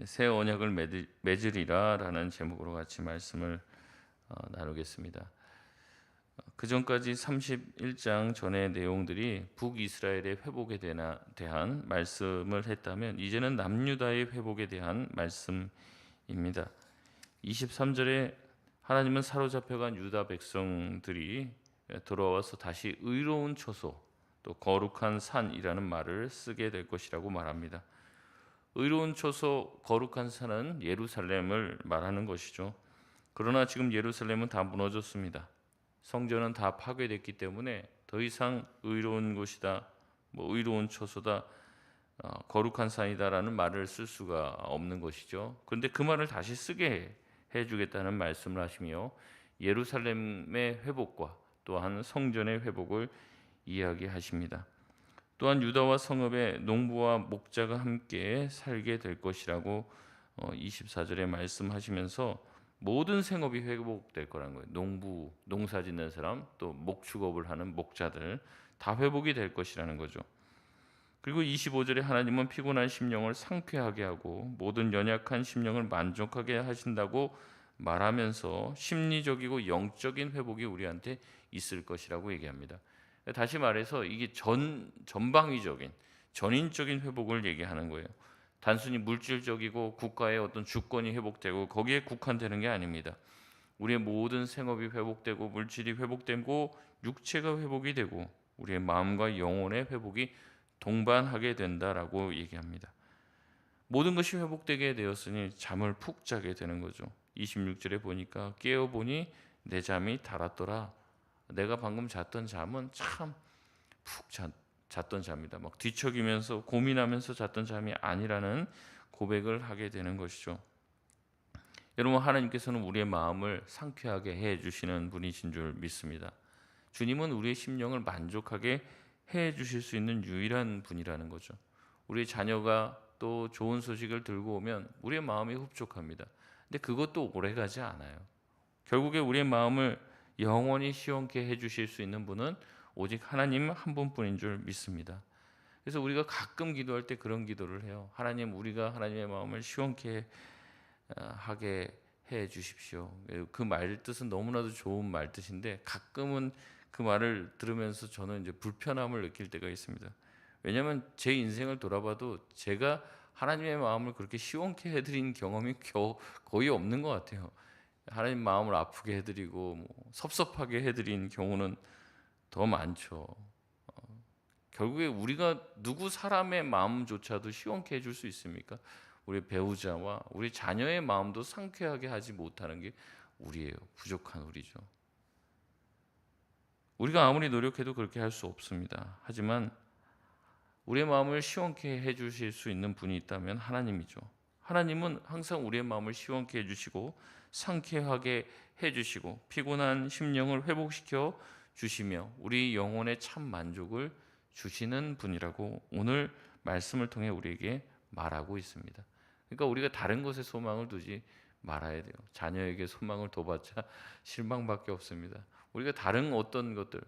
새 언약을 맺으리라라는 제목으로 같이 말씀을 나누겠습니다. 그 전까지 31장 전의 내용들이 북이스라엘의 회복에 대한 말씀을 했다면 이제는 남유다의 회복에 대한 말씀입니다. 23절에 하나님은 사로잡혀간 유다 백성들이 돌아와서 다시 의로운 초소 또 거룩한 산이라는 말을 쓰게 될 것이라고 말합니다. 의로운 초소 거룩한 산은 예루살렘을 말하는 것이죠. 그러나 지금 예루살렘은 다 무너졌습니다. 성전은 다 파괴됐기 때문에 더 이상 의로운 곳이다, 의로운 초소다, 거룩한 산이다라는 말을 쓸 수가 없는 것이죠. 그런데 그 말을 다시 쓰게 해주겠다는 말씀을 하시며 예루살렘의 회복과 또한 성전의 회복을 이야기하십니다. 또한 유다와 성읍에 농부와 목자가 함께 살게 될 것이라고 24절에 말씀하시면서 모든 생업이 회복될 거라는 거예요. 농부, 농사 짓는 사람, 또 목축업을 하는 목자들 다 회복이 될 것이라는 거죠. 그리고 25절에 하나님은 피곤한 심령을 상쾌하게 하고 모든 연약한 심령을 만족하게 하신다고 말하면서 심리적이고 영적인 회복이 우리한테 있을 것이라고 얘기합니다. 다시 말해서 이게 전방위적인 전인적인 회복을 얘기하는 거예요. 단순히 물질적이고 국가의 어떤 주권이 회복되고 거기에 국한되는 게 아닙니다. 우리의 모든 생업이 회복되고 물질이 회복되고 육체가 회복이 되고 우리의 마음과 영혼의 회복이 동반하게 된다라고 얘기합니다. 모든 것이 회복되게 되었으니 잠을 푹 자게 되는 거죠. 26절에 보니까 깨어보니 내 잠이 달았더라. 내가 방금 잤던 잠은 참 푹 잤던 잠이다. 막 뒤척이면서 고민하면서 잤던 잠이 아니라는 고백을 하게 되는 것이죠. 여러분, 하나님께서는 우리의 마음을 상쾌하게 해 주시는 분이신 줄 믿습니다. 주님은 우리의 심령을 만족하게 해 주실 수 있는 유일한 분이라는 거죠. 우리 자녀가 또 좋은 소식을 들고 오면 우리의 마음이 흡족합니다. 근데 그것도 오래가지 않아요. 결국에 우리의 마음을 영원히 시원케 해 주실 수 있는 분은 오직 하나님 한 분뿐인 줄 믿습니다. 그래서 우리가 가끔 기도할 때 그런 기도를 해요. 하나님, 우리가 하나님의 마음을 시원케 하게 해 주십시오. 그 말 뜻은 너무나도 좋은 말 뜻인데 가끔은 그 말을 들으면서 저는 이제 불편함을 느낄 때가 있습니다. 왜냐하면 제 인생을 돌아봐도 제가 하나님의 마음을 그렇게 시원케 해드린 경험이 거의 없는 것 같아요. 하나님 마음을 아프게 해드리고 섭섭하게 해드린 경우는 더 많죠. 결국에 우리가 누구 사람의 마음조차도 시원케 해줄 수 있습니까? 우리 배우자와 우리 자녀의 마음도 상쾌하게 하지 못하는 게 우리예요. 부족한 우리죠. 우리가 아무리 노력해도 그렇게 할 수 없습니다. 하지만 우리의 마음을 시원케 해주실 수 있는 분이 있다면 하나님이죠. 하나님은 항상 우리의 마음을 시원케 해주시고 상쾌하게 해주시고 피곤한 심령을 회복시켜 주시며 우리 영혼의 참 만족을 주시는 분이라고 오늘 말씀을 통해 우리에게 말하고 있습니다. 그러니까 우리가 다른 것에 소망을 두지 말아야 돼요. 자녀에게 소망을 둬봤자 실망밖에 없습니다. 우리가 다른 어떤 것들,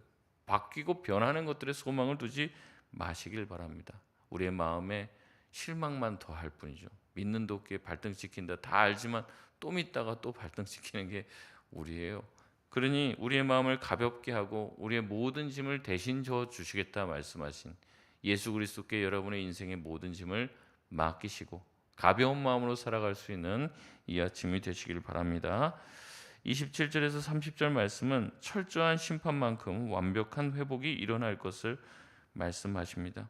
바뀌고 변하는 것들에 소망을 두지 마시길 바랍니다. 우리의 마음에 실망만 더할 뿐이죠. 믿는 도끼에 발등시킨다 다 알지만 또 믿다가 또 발등시키는 게 우리예요. 그러니 우리의 마음을 가볍게 하고 우리의 모든 짐을 대신 져 주시겠다 말씀하신 예수 그리스도께 여러분의 인생의 모든 짐을 맡기시고 가벼운 마음으로 살아갈 수 있는 이 아침이 되시길 바랍니다. 27절에서 30절 말씀은 철저한 심판만큼 완벽한 회복이 일어날 것을 말씀하십니다.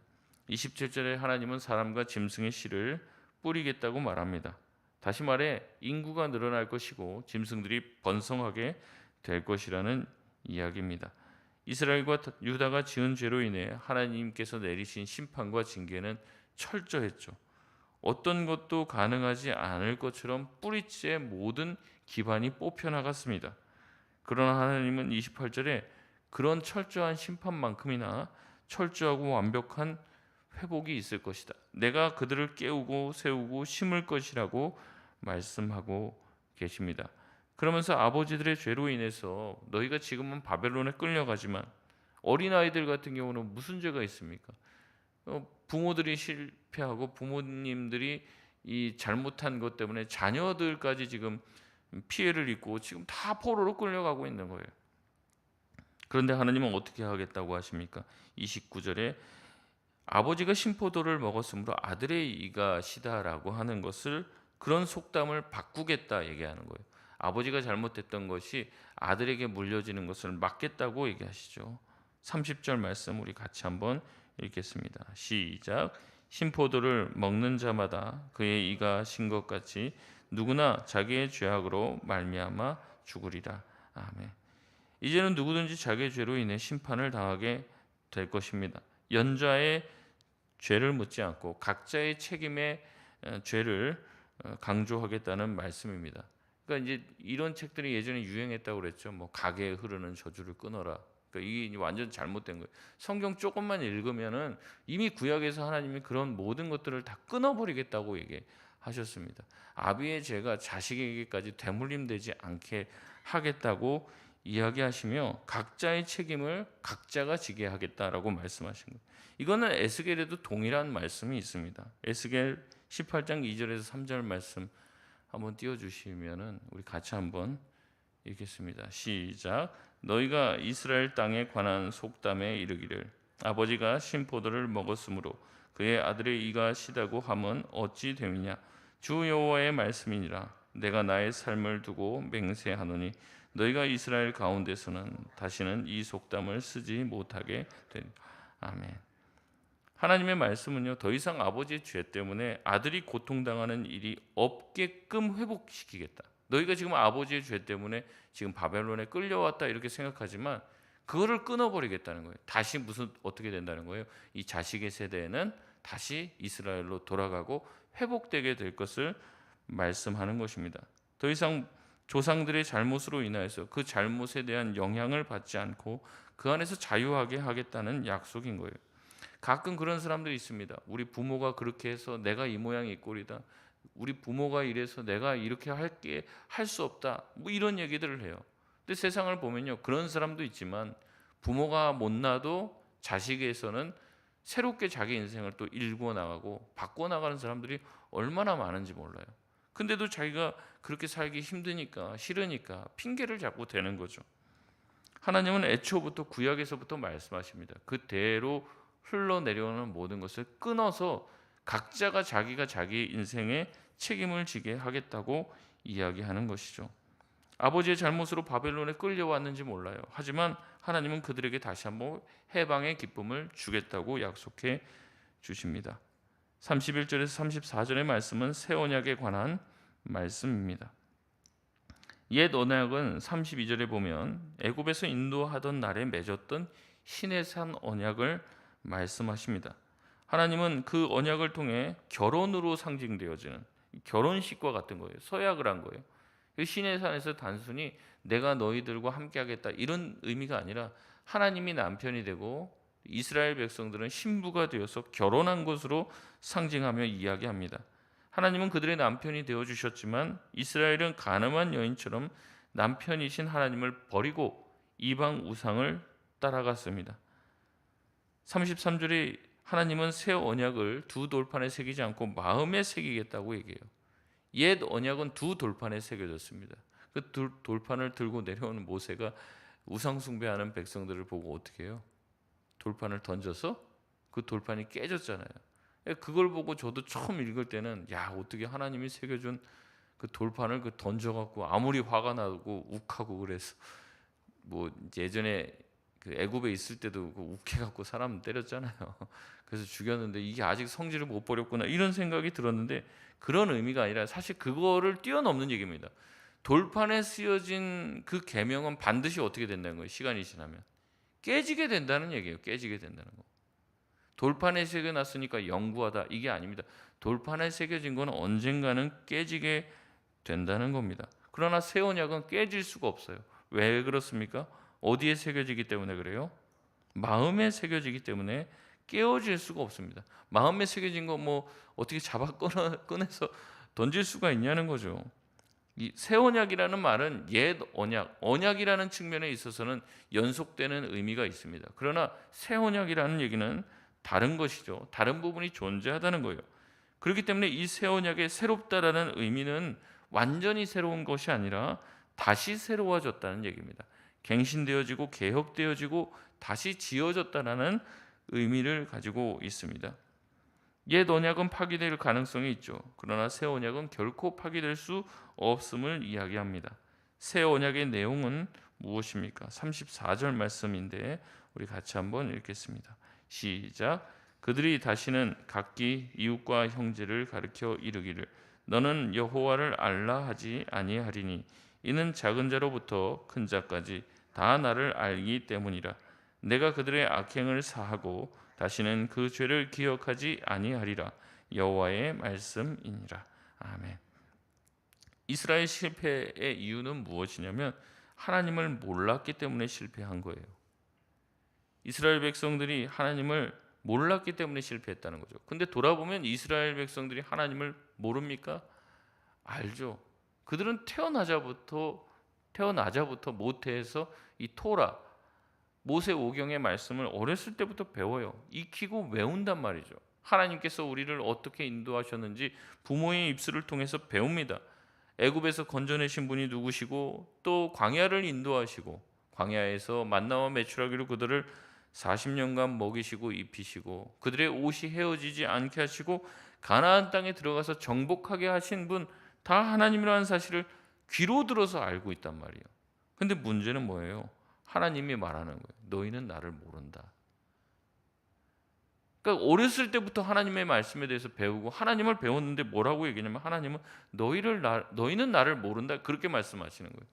27절에 하나님은 사람과 짐승의 씨를 뿌리겠다고 말합니다. 다시 말해 인구가 늘어날 것이고 짐승들이 번성하게 될 것이라는 이야기입니다. 이스라엘과 유다가 지은 죄로 인해 하나님께서 내리신 심판과 징계는 철저했죠. 어떤 것도 가능하지 않을 것처럼 뿌리째 모든 기반이 뽑혀 나갔습니다. 그러나 하나님은 28절에 그런 철저한 심판만큼이나 철저하고 완벽한 회복이 있을 것이다. 내가 그들을 깨우고 세우고 심을 것이라고 말씀하고 계십니다. 그러면서 아버지들의 죄로 인해서 너희가 지금은 바벨론에 끌려가지만 어린아이들 같은 경우는 무슨 죄가 있습니까? 부모들이 실패하고 부모님들이 이 잘못한 것 때문에 자녀들까지 지금 피해를 입고 지금 다 포로로 끌려가고 있는 거예요. 그런데 하나님은 어떻게 하겠다고 하십니까? 29절에 아버지가 신포도를 먹었으므로 아들의 이가 시다라고 하는 것을, 그런 속담을 바꾸겠다 얘기하는 거예요. 아버지가 잘못했던 것이 아들에게 물려지는 것을 막겠다고 얘기하시죠. 30절 말씀 우리 같이 한번 읽겠습니다. 시작. 신포도를 먹는 자마다 그의 이가 신 것 같이 누구나 자기의 죄악으로 말미암아 죽으리라. 아멘. 이제는 누구든지 자기의 죄로 인해 심판을 당하게 될 것입니다. 연좌의 죄를 묻지 않고 각자의 책임의 죄를 강조하겠다는 말씀입니다. 그러니까 이제 이런 책들이 예전에 유행했다고 그랬죠. 뭐 가게에 흐르는 저주를 끊어라. 그러니까 이게 완전 잘못된 거예요. 성경 조금만 읽으면은 이미 구약에서 하나님이 그런 모든 것들을 다 끊어버리겠다고 얘기하셨습니다. 아비의 죄가 자식에게까지 대물림되지 않게 하겠다고 이야기하시며 각자의 책임을 각자가 지게 하겠다라고 말씀하신 거예요. 이거는 에스겔에도 동일한 말씀이 있습니다. 에스겔 18장 2절에서 3절 말씀 한번 띄워주시면은 우리 같이 한번 읽겠습니다. 시작. 너희가 이스라엘 땅에 관한 속담에 이르기를 아버지가 신포도를 먹었으므로 그의 아들의 이가 시다고 함은 어찌 됨이냐. 주 여호와의 말씀이니라. 내가 나의 삶을 두고 맹세하노니 너희가 이스라엘 가운데서는 다시는 이 속담을 쓰지 못하게 되리라. 아멘. 하나님의 말씀은요, 더 이상 아버지의 죄 때문에 아들이 고통당하는 일이 없게끔 회복시키겠다. 너희가 지금 아버지의 죄 때문에 지금 바벨론에 끌려왔다 이렇게 생각하지만 그거를 끊어버리겠다는 거예요. 다시 무슨 어떻게 된다는 거예요? 이 자식의 세대에는 다시 이스라엘로 돌아가고 회복되게 될 것을 말씀하는 것입니다. 더 이상 조상들의 잘못으로 인하여서 그 잘못에 대한 영향을 받지 않고 그 안에서 자유하게 하겠다는 약속인 거예요. 가끔 그런 사람들이 있습니다. 우리 부모가 그렇게 해서 내가 이 모양이 이 꼴이다. 우리 부모가 이래서 내가 이렇게 할게 할 수 없다. 뭐 이런 얘기들을 해요. 근데 세상을 보면요, 그런 사람도 있지만 부모가 못나도 자식에서는 새롭게 자기 인생을 또 일구어 나가고 바꿔 나가는 사람들이 얼마나 많은지 몰라요. 근데도 자기가 그렇게 살기 힘드니까 싫으니까 핑계를 잡고 되는 거죠. 하나님은 애초부터 구약에서부터 말씀하십니다. 그대로 흘러내려오는 모든 것을 끊어서 각자가 자기가 자기 인생에 책임을 지게 하겠다고 이야기하는 것이죠. 아버지의 잘못으로 바벨론에 끌려왔는지 몰라요. 하지만 하나님은 그들에게 다시 한번 해방의 기쁨을 주겠다고 약속해 주십니다. 31절에서 34절의 말씀은 새 언약에 관한 말씀입니다. 옛 언약은 32절에 보면 애굽에서 인도하던 날에 맺었던 시내산 언약을 말씀하십니다. 하나님은 그 언약을 통해 결혼으로 상징되어지는 결혼식과 같은 거예요. 서약을 한 거예요. 시내산에서 단순히 내가 너희들과 함께하겠다 이런 의미가 아니라 하나님이 남편이 되고 이스라엘 백성들은 신부가 되어서 결혼한 것으로 상징하며 이야기합니다. 하나님은 그들의 남편이 되어주셨지만 이스라엘은 가늠한 여인처럼 남편이신 하나님을 버리고 이방 우상을 따라갔습니다. 33절에 하나님은 새 언약을 두 돌판에 새기지 않고 마음에 새기겠다고 얘기해요. 옛 언약은 두 돌판에 새겨졌습니다. 그 돌판을 들고 내려오는 모세가 우상 숭배하는 백성들을 보고 어떻게 해요? 돌판을 던져서 그 돌판이 깨졌잖아요. 그걸 보고 저도 처음 읽을 때는 야, 어떻게 하나님이 새겨준 그 돌판을 그 던져갖고 아무리 화가 나고 욱하고 그래서 뭐 예전에 그 애굽에 있을 때도 그 욱해갖고 사람 때렸잖아요. 그래서 죽였는데 이게 아직 성질을 못 버렸구나 이런 생각이 들었는데 그런 의미가 아니라 사실 그거를 뛰어넘는 얘기입니다. 돌판에 쓰여진 그 계명은 반드시 어떻게 된다는 거예요? 시간이 지나면 깨지게 된다는 얘기예요. 깨지게 된다는 거. 돌판에 새겨놨으니까 영구하다 이게 아닙니다. 돌판에 새겨진 건 언젠가는 깨지게 된다는 겁니다. 그러나 새 언약은 깨질 수가 없어요. 왜 그렇습니까? 어디에 새겨지기 때문에 그래요? 마음에 새겨지기 때문에 깨어질 수가 없습니다. 마음에 새겨진 거 뭐 어떻게 잡아 꺼내서 던질 수가 있냐는 거죠. 이 새 언약이라는 말은 옛 언약, 언약이라는 측면에 있어서는 연속되는 의미가 있습니다. 그러나 새 언약이라는 얘기는 다른 것이죠. 다른 부분이 존재하다는 거예요. 그렇기 때문에 이 새 언약의 새롭다라는 의미는 완전히 새로운 것이 아니라 다시 새로워졌다는 얘기입니다. 갱신되어지고 개혁되어지고 다시 지어졌다라는 의미를 가지고 있습니다. 옛 언약은 파기될 가능성이 있죠. 그러나 새 언약은 결코 파기될 수 없음을 이야기합니다. 새 언약의 내용은 무엇입니까? 34절 말씀인데 우리 같이 한번 읽겠습니다. 시작. 그들이 다시는 각기 이웃과 형제를 가리켜 이르기를 너는 여호와를 알라 하지 아니하리니 이는 작은 자로부터 큰 자까지 다 나를 알기 때문이라. 내가 그들의 악행을 사하고 다시는 그 죄를 기억하지 아니하리라. 여호와의 말씀이니라. 아멘. 이스라엘 실패의 이유는 무엇이냐면 하나님을 몰랐기 때문에 실패한 거예요. 이스라엘 백성들이 하나님을 몰랐기 때문에 실패했다는 거죠. 근데 돌아보면 이스라엘 백성들이 하나님을 모릅니까? 알죠. 그들은 태어나자부터 모태에서 이 토라 모세오경의 말씀을 어렸을 때부터 배워요. 익히고 외운단 말이죠. 하나님께서 우리를 어떻게 인도하셨는지 부모의 입술을 통해서 배웁니다. 애굽에서 건져내신 분이 누구시고 또 광야를 인도하시고 광야에서 만나와 메추라기로 그들을 40년간 먹이시고 입히시고 그들의 옷이 헤어지지 않게 하시고 가나안 땅에 들어가서 정복하게 하신 분 다 하나님이라는 사실을 귀로 들어서 알고 있단 말이에요. 근데 문제는 뭐예요? 하나님이 말하는 거예요. 너희는 나를 모른다. 그러니까 어렸을 때부터 하나님의 말씀에 대해서 배우고 하나님을 배웠는데 뭐라고 얘기냐면 하나님은 너희는 나를 모른다 그렇게 말씀하시는 거예요.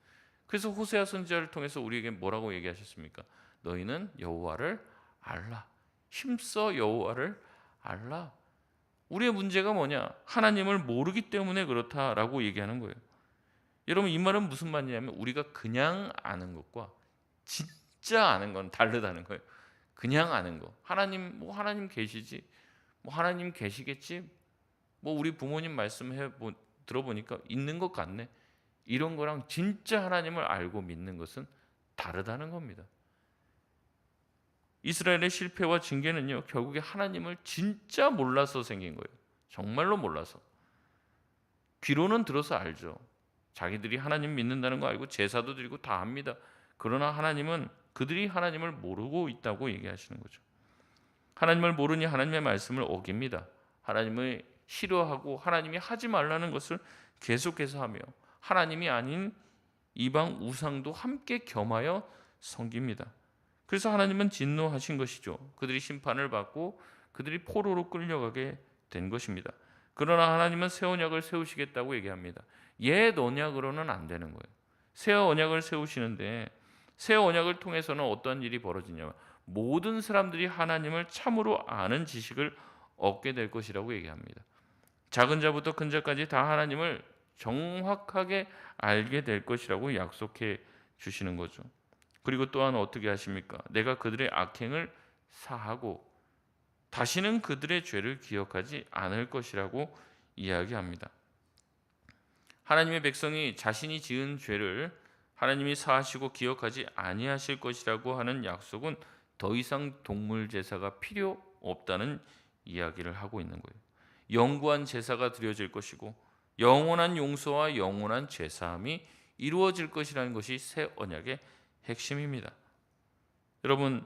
그래서 호세아 선지자를 통해서 우리에게 뭐라고 얘기하셨습니까? 너희는 여호와를 알라. 힘써 여호와를 알라. 우리의 문제가 뭐냐? 하나님을 모르기 때문에 그렇다라고 얘기하는 거예요. 여러분 이 말은 무슨 말이냐면 우리가 그냥 아는 것과 진짜 아는 건 다르다는 거예요. 그냥 아는 거. 하나님 계시지. 하나님 계시겠지. 우리 부모님 들어보니까 있는 것 같네. 이런 거랑 진짜 하나님을 알고 믿는 것은 다르다는 겁니다. 이스라엘의 실패와 징계는요, 결국에 하나님을 진짜 몰라서 생긴 거예요. 정말로 몰라서. 귀로는 들어서 알죠. 자기들이 하나님 믿는다는 거 알고 제사도 드리고 다 합니다. 그러나 그들이 하나님을 모르고 있다고 얘기하시는 거죠. 하나님을 모르니 하나님의 말씀을 어깁니다. 하나님을 싫어하고 하나님이 하지 말라는 것을 계속해서 하며 하나님이 아닌 이방 우상도 함께 겸하여 섬깁니다. 그래서 하나님은 진노하신 것이죠. 그들이 심판을 받고 그들이 포로로 끌려가게 된 것입니다. 그러나 하나님은 새 언약을 세우시겠다고 얘기합니다. 옛 언약으로는 안 되는 거예요. 새 언약을 세우시는데 새 언약을 통해서는 어떤 일이 벌어지냐면 모든 사람들이 하나님을 참으로 아는 지식을 얻게 될 것이라고 얘기합니다. 작은 자부터 큰 자까지 다 하나님을 정확하게 알게 될 것이라고 약속해 주시는 거죠. 그리고 또한 어떻게 하십니까? 내가 그들의 악행을 사하고 다시는 그들의 죄를 기억하지 않을 것이라고 이야기합니다. 하나님의 백성이 자신이 지은 죄를 하나님이 사하시고 기억하지 아니하실 것이라고 하는 약속은 더 이상 동물 제사가 필요 없다는 이야기를 하고 있는 거예요. 영구한 제사가 드려질 것이고 영원한 용서와 영원한 제사함이 이루어질 것이라는 것이 새 언약의 핵심입니다. 여러분,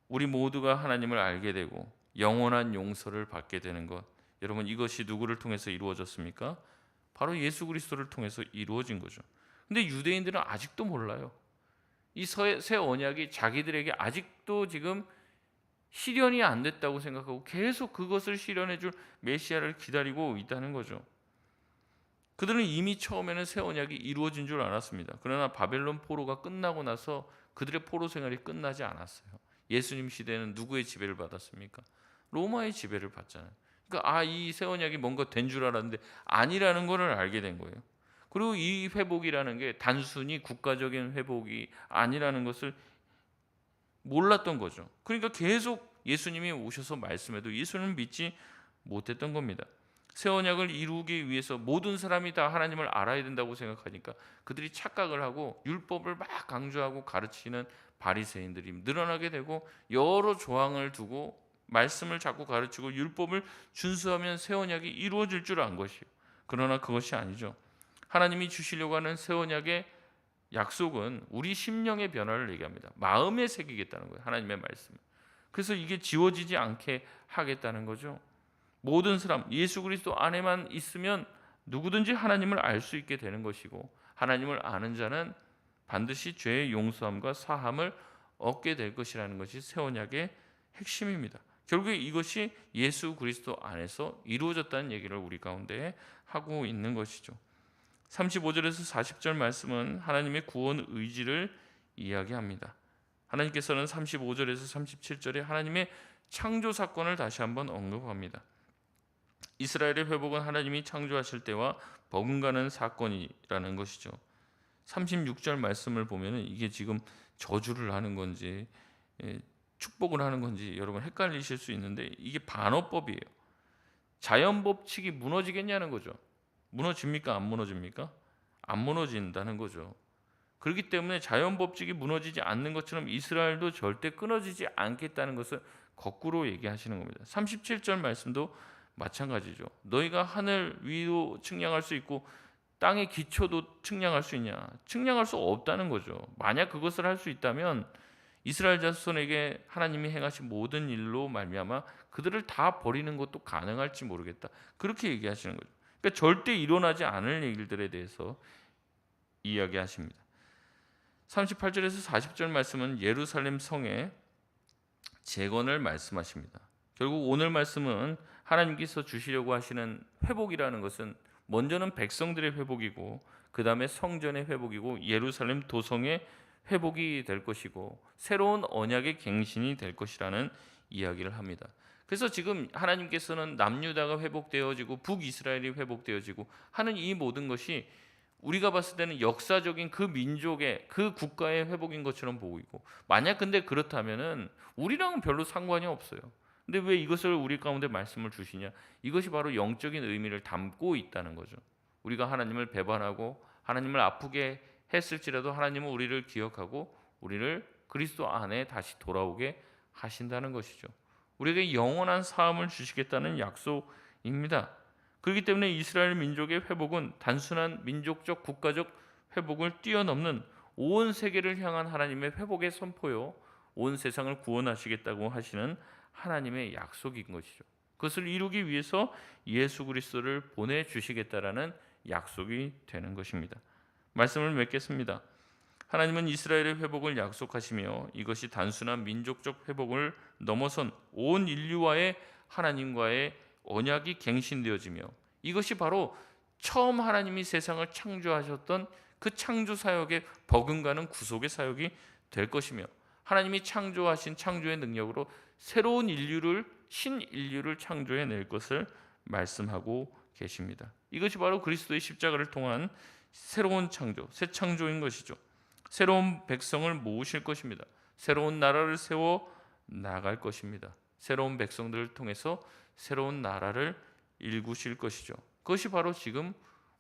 우리 모두가 하나님을 알게 되고 영원한 용서를 받게 되는 것, 여러분 이것이 누구를 통해서 이루어졌습니까? 바로 예수 그리스도를 통해서 이루어진 거죠. 근데 유대인들은 아직도 몰라요. 이 새 언약이 자기들에게 아직도 지금 실현이 안 됐다고 생각하고 계속 그것을 실현해 줄 메시아를 기다리고 있다는 거죠. 그들은 이미 처음에는 새 언약이 이루어진 줄 알았습니다. 그러나 바벨론 포로가 끝나고 나서 그들의 포로 생활이 끝나지 않았어요. 예수님 시대는 누구의 지배를 받았습니까? 로마의 지배를 받잖아요. 그러니까 이 새 언약이 뭔가 된 줄 알았는데 아니라는 것을 알게 된 거예요. 그리고 이 회복이라는 게 단순히 국가적인 회복이 아니라는 것을 몰랐던 거죠. 그러니까 계속 예수님이 오셔서 말씀해도 예수님을 믿지 못했던 겁니다. 새 언약을 이루기 위해서 모든 사람이 다 하나님을 알아야 된다고 생각하니까 그들이 착각을 하고 율법을 막 강조하고 가르치는 바리새인들이 늘어나게 되고 여러 조항을 두고 말씀을 자꾸 가르치고 율법을 준수하면 새 언약이 이루어질 줄 안 것이요. 그러나 그것이 아니죠. 하나님이 주시려고 하는 새 언약의 약속은 우리 심령의 변화를 얘기합니다. 마음에 새기겠다는 거예요. 하나님의 말씀. 그래서 이게 지워지지 않게 하겠다는 거죠. 모든 사람 예수 그리스도 안에만 있으면 누구든지 하나님을 알 수 있게 되는 것이고, 하나님을 아는 자는 반드시 죄의 용서함과 사함을 얻게 될 것이라는 것이 새 언약의 핵심입니다. 결국에 이것이 예수 그리스도 안에서 이루어졌다는 얘기를 우리 가운데 하고 있는 것이죠. 35절에서 40절 말씀은 하나님의 구원 의지를 이야기합니다. 하나님께서는 35절에서 37절에 하나님의 창조 사건을 다시 한번 언급합니다. 이스라엘의 회복은 하나님이 창조하실 때와 버금가는 사건이라는 것이죠. 36절 말씀을 보면 이게 지금 저주를 하는 건지 축복을 하는 건지 여러분 헷갈리실 수 있는데, 이게 반어법이에요. 자연 법칙이 무너지겠냐는 거죠. 무너집니까? 안 무너집니까? 안 무너진다는 거죠. 그렇기 때문에 자연 법칙이 무너지지 않는 것처럼 이스라엘도 절대 끊어지지 않겠다는 것을 거꾸로 얘기하시는 겁니다. 37절 말씀도 마찬가지죠. 너희가 하늘 위로 측량할 수 있고 땅의 기초도 측량할 수 있냐? 측량할 수 없다는 거죠. 만약 그것을 할 수 있다면 이스라엘 자손에게 하나님이 행하신 모든 일로 말미암아 그들을 다 버리는 것도 가능할지 모르겠다. 그렇게 얘기하시는 거죠. 그러니까 절대 일어나지 않을 일들에 대해서 이야기하십니다. 38절에서 40절 말씀은 예루살렘 성의 재건을 말씀하십니다. 결국 오늘 말씀은 하나님께서 주시려고 하시는 회복이라는 것은 먼저는 백성들의 회복이고, 그 다음에 성전의 회복이고, 예루살렘 도성의 회복이 될 것이고, 새로운 언약의 갱신이 될 것이라는 이야기를 합니다. 그래서 지금 하나님께서는 남유다가 회복되어지고 북이스라엘이 회복되어지고 하는 이 모든 것이 우리가 봤을 때는 역사적인 그 민족의 그 국가의 회복인 것처럼 보이고, 만약 근데 그렇다면은 우리랑은 별로 상관이 없어요. 근데 왜 이것을 우리 가운데 말씀을 주시냐? 이것이 바로 영적인 의미를 담고 있다는 거죠. 우리가 하나님을 배반하고 하나님을 아프게 했을지라도 하나님은 우리를 기억하고 우리를 그리스도 안에 다시 돌아오게 하신다는 것이죠. 우리에게 영원한 사함을 주시겠다는 약속입니다. 그렇기 때문에 이스라엘 민족의 회복은 단순한 민족적 국가적 회복을 뛰어넘는 온 세계를 향한 하나님의 회복의 선포요, 온 세상을 구원하시겠다고 하시는 하나님의 약속인 것이죠. 그것을 이루기 위해서 예수 그리스도를 보내주시겠다라는 약속이 되는 것입니다. 말씀을 맺겠습니다. 하나님은 이스라엘의 회복을 약속하시며 이것이 단순한 민족적 회복을 넘어선 온 인류와의 하나님과의 언약이 갱신되어지며, 이것이 바로 처음 하나님이 세상을 창조하셨던 그 창조 사역의 버금가는 구속의 사역이 될 것이며, 하나님이 창조하신 창조의 능력으로 새로운 인류를 신인류를 창조해낼 것을 말씀하고 계십니다. 이것이 바로 그리스도의 십자가를 통한 새로운 창조, 새 창조인 것이죠. 새로운 백성을 모으실 것입니다. 새로운 나라를 세워 나갈 것입니다. 새로운 백성들을 통해서 새로운 나라를 일구실 것이죠. 그것이 바로 지금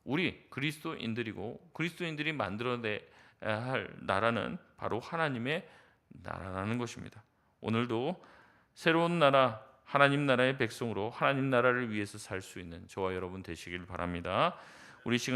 우리 그리스도인들이고, 그리스도인들이 만들어내야 할 나라는 바로 하나님의 나라라는 것입니다. 오늘도 새로운 나라, 하나님 나라의 백성으로 하나님 나라를 위해서 살 수 있는 저와 여러분 되시길 바랍니다. 우리 시간